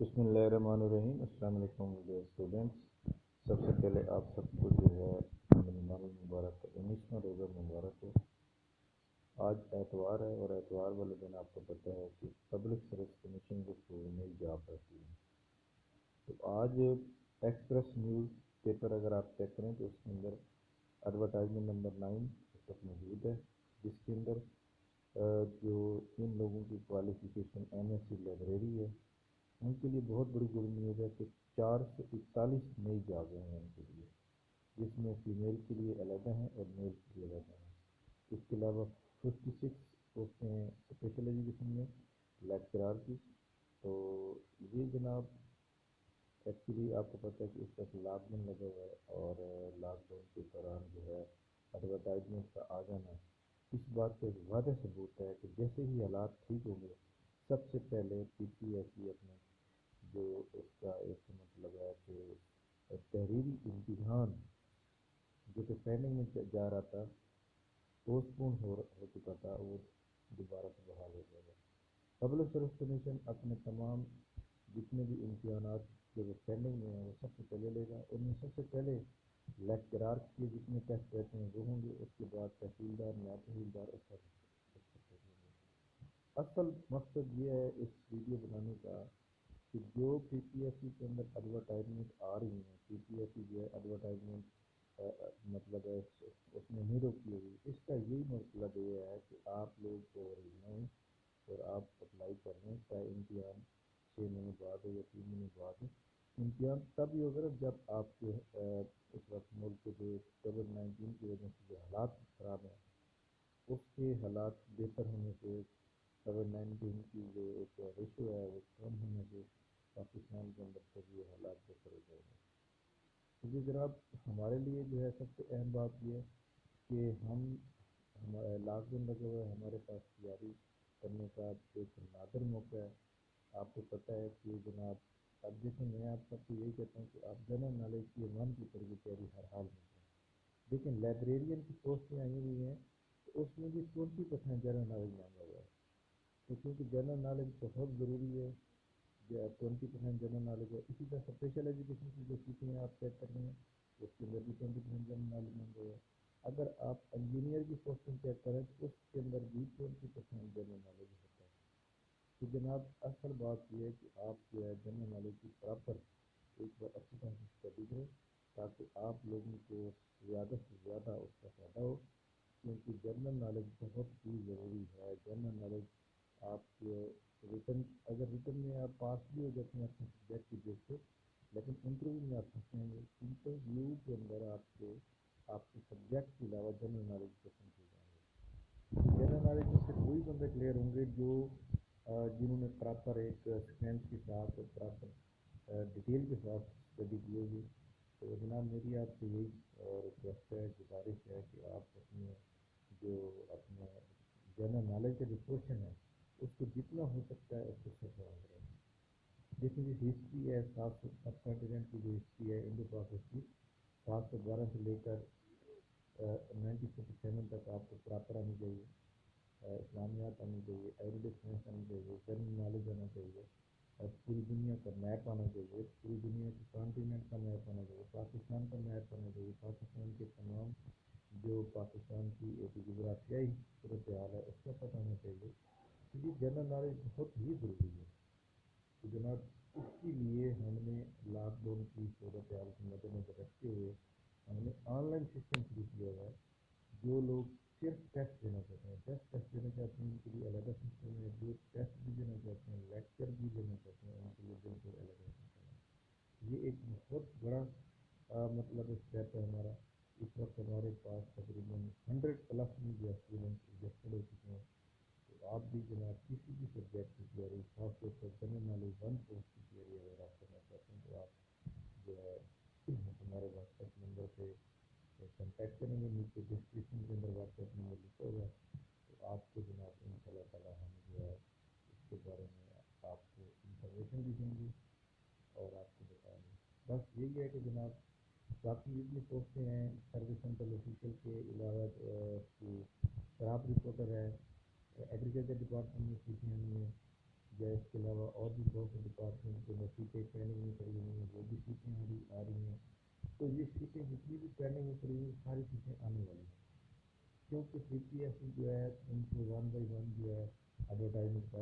बिस्मिल्लाहिर्रहमानिर्रहीम। अस्सलाम वालेकुम डियर स्टूडेंट्स। सबसे पहले आप सबको जो है रमज़ान मुबारक का 19वां रोज़ा मुबारक हो। आज एतवार है और एतवार वाले दिन आपको पता है कि पब्लिक सर्विस कमीशन को कोई नई जॉब रहती है। तो आज एक्सप्रेस न्यूज़ पेपर अगर आप चेक करें तो उसके अंदर एडवर्टाइजमेंट नंबर 9 इस वक्त मौजूद है, जिसके अंदर जो इन लोगों की क्वालिफिकेशन एमएससी लाइब्रेरी है, उनके लिए बहुत बड़ी गुड न्यूज़ है कि 441 नई जॉबें हैं उनके लिए, जिसमें फीमेल के लिए अलग हैं और मेल के लिए अलग हैं। इसके अलावा 56 पोस्टें हैं स्पेशल एजुकेशन में लेक्चरार की। तो ये जनाब एक्चुअली आपको पता है कि इस वक्त लॉकडाउन लगा हुआ है और लॉकडाउन के दौरान जो है एडवर्टाइजमेंट का आ जाना इस बात का एक वादह सबूत है कि जैसे ही हालात ठीक होंगे सबसे पहले पीपीएससी अपने जो उसका एक मतलब है कि तहरीरी इम्तिहान जो कि पेंडिंग में जा रहा था, पोस्टपोन हो चुका था, वो दोबारा से बहाल हो जाएगा। पब्लिक सर्विस कमीशन अपने तमाम जितने भी इम्तिहानात जो वो पेंडिंग में हैं वो सबसे पहले लेगा। उनमें सबसे पहले लेक्चरार के जितने टेस्ट रहते हैं वो होंगे, उसके बाद तहसीलदार, नायब तहसीलदार, उसका असल मकसद ये है इस वीडियो बनाने का कि जो पीपीएससी के अंदर एडवर्टाइजमेंट आ रही हैं, पीपीएससी जो है एडवर्टाइजमेंट मतलब है उसमें नहीं रोकी हुई, इसका यही मतलब ये है कि आप लोग को रिजनाएं और आप अप्लाई कर रहे हैं, चाहे इम्तिहान 6 महीने बाद हो या 3 महीने बाद हो। इम्तिहान तब ही होगा जब आपके इस वक्त मुल्क के जो कोविड-19 की वजह से जो हालात ख़राब हैं उसके हालात बेहतर होने से, कोविड-19 की जो एक रेशो है वो कम होने से पाकिस्तान के अंदर से ये हालात बेहतर हो जाएंगे। क्योंकि जनाब हमारे लिए जो है सबसे अहम बात ये है कि हमारा लॉकडाउन लगा हुआ है, हमारे पास तैयारी करने का एक नादर मौका है। आपको पता है कि जनाब अब देखें, मैं आप सबको यही कहता हूँ कि आप जनरल नॉलेज की 1 पेपर की तैयारी हर हाल में करें। लेकिन लाइब्रेरियन की पोस्टें आई हुई हैं तो उसमें भी 20% जनरल नॉलेज मांगा हुआ है। तो क्योंकि जनरल नॉलेज बहुत ज़रूरी है, 20% जनरल नॉलेज है। इसी तरह स्पेशल एजुकेशन की जो सीटें हैं आप चेक कर रहे हैं उसके अंदर भी 20% जनरल नॉलेज मांगा हुआ है। अगर आप इंजीनियर की पोस्टें चेक करें तो उसके अंदर भी 20% जनरल नॉलेज होता है। तो जनाब असल बात यह है कि आप जो है जनरल नॉलेज की प्रॉपर एक बार अच्छी तरह से स्टडी करें ताकि आप लोगों को ज़्यादा से ज़्यादा उसका फ़ायदा हो, क्योंकि जनरल नॉलेज बहुत ही ज़रूरी है। जनरल नॉलेज आपके रिटर्न, अगर रिटर्न में आप पास भी हो जाते हैं अपने सब्जेक्ट की बेस पे, लेकिन इंटरव्यू में आप फंसेंगे। इंटरव्यू के अंदर आपके सब्जेक्ट के अलावा जनरल नॉलेज क्वेश्चन पूछे जाएंगे। जनरल नॉलेज में सिर्फ वही बंदे क्लियर होंगे जो जिन्होंने प्रॉपर एक सीक्वेंस के साथ प्रॉपर डिटेल के साथ स्टडी की होगी। तो जनाब मेरी आपसे यही रिक्वेस्ट है, गुजारिश है कि आप अपने जो अपने जनरल नॉलेज का जो क्वेश्चन है उसको जितना हो सकता है उसको सवाल करें। देखिए जो हिस्ट्री है, 700 सब कॉन्टिनेंट की जो हिस्ट्री है, इंडो पाक हिस्ट्री 712 से लेकर 1947 तक आपको प्रॉपर आनी चाहिए। इस्लामियात आनी चाहिए, एवरीडे साइंस आनी चाहिए, जनरल नॉलेज आना चाहिए, और पूरी दुनिया का मैप आना चाहिए, पूरी दुनिया के कॉन्टिनेंट का मैप आना चाहिए, पाकिस्तान का मैप आना चाहिए, पाकिस्तान के तमाम जो पाकिस्तान की एक जोग्राफियाई सूरत हाल है उसका पता होना चाहिए। तो ये जनरल नॉलेज बहुत ही ज़रूरी है। तो जनाब इसके लिए हमने लॉकडाउन की सूरत हाल को मद्देनजर रखते हुए हमने ऑनलाइन सिस्टम शुरू किया हुआ है। जो लोग सिर्फ टेस्ट देना चाहते हैं, जस्ट टेस्ट देना चाहते हैं, उनके लिए अलग सिस्टम है। जो टेस्ट भी देना चाहते हैं, लेक्चर भी देना चाहते हैं, उनके लिए बिल्कुल अलग सिस्टम है। ये एक बहुत बड़ा मतलब स्टेप है हमारा। इस वक्त हमारे पास तकरीबन 100+ में जो स्टूडेंट रजिस्टर्ड हो चुके हैं। तो आप भी जनाब किसी भी सब्जेक्ट की तैयारी, खासतौर पर जनरल नॉलेज 1 पोस्ट की तैयारी अगर आप करना चाहते हैं तो आप जो है हमारे व्हाट्सएप नंबर पे कॉन्टैक्ट करेंगे। नीचे डिस्क्रिप्शन के अंदर व्हाट्सएप नंबर लिखा होगा, तो आपको जनाब इंशाल्लाह ताला हम जो है इसके बारे में आपको इंफॉर्मेशन भी देंगे और आपको बताएंगे। बस यही है कि जनाब बाकी जितनी पोस्टें हैं सर्विस सेंट्रल ऑफिशियल के अलावा क्राप रिपोर्टर है, एग्रीकल्चर डिपार्टमेंट में सीटें नहीं है, या इसके अलावा और भी बहुत से डिपार्टमेंट के अंदर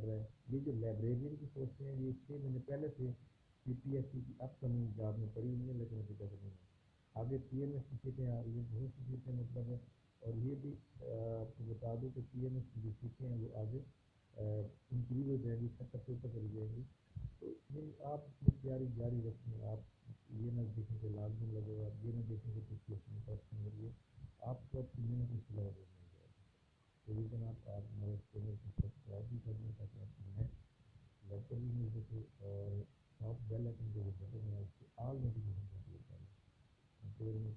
کر رہا ہے. یہ جو لائبریرین کی پوسٹیں ہیں یہ 6 مہینے پہلے سے پی پی ایس سی کی اپ کمنگ جاب میں پڑی ہوئی ہیں لیکن ابھی تک نہیں ہے. آگے پی ایم ایس کی سیٹیں آ رہی ہیں, بہت سی سیٹیں مطلب ہے. اور یہ بھی آپ کو بتا دوں کہ پی ایم ایس کی جو سیٹیں ہیں وہ آگے انکریز ہو جائیں گی, 70 سے اوپر چلی جائیں گی. تو یہ آپ اپنی تیاری جاری رکھیں. آپ یہ نہ دیکھیں کہ لاکھ دن لگے گا, یہ نہ دیکھیں کہ پی پی ایس سی میں فرسٹ نمبر یہ آپ کو اپنی محنت اس کے علاوہ مل جائے گا. تو یہ جناب آپ ہمارے چینل کو سبسکرائب بھی کر لیں تاکہ آپ کو نیکسٹ لیکچر بھی مل سکے, اور آپ بیل آئکن جو بٹن ہے اس کو آل نوٹیفیکیشن پر کلک کر لیں.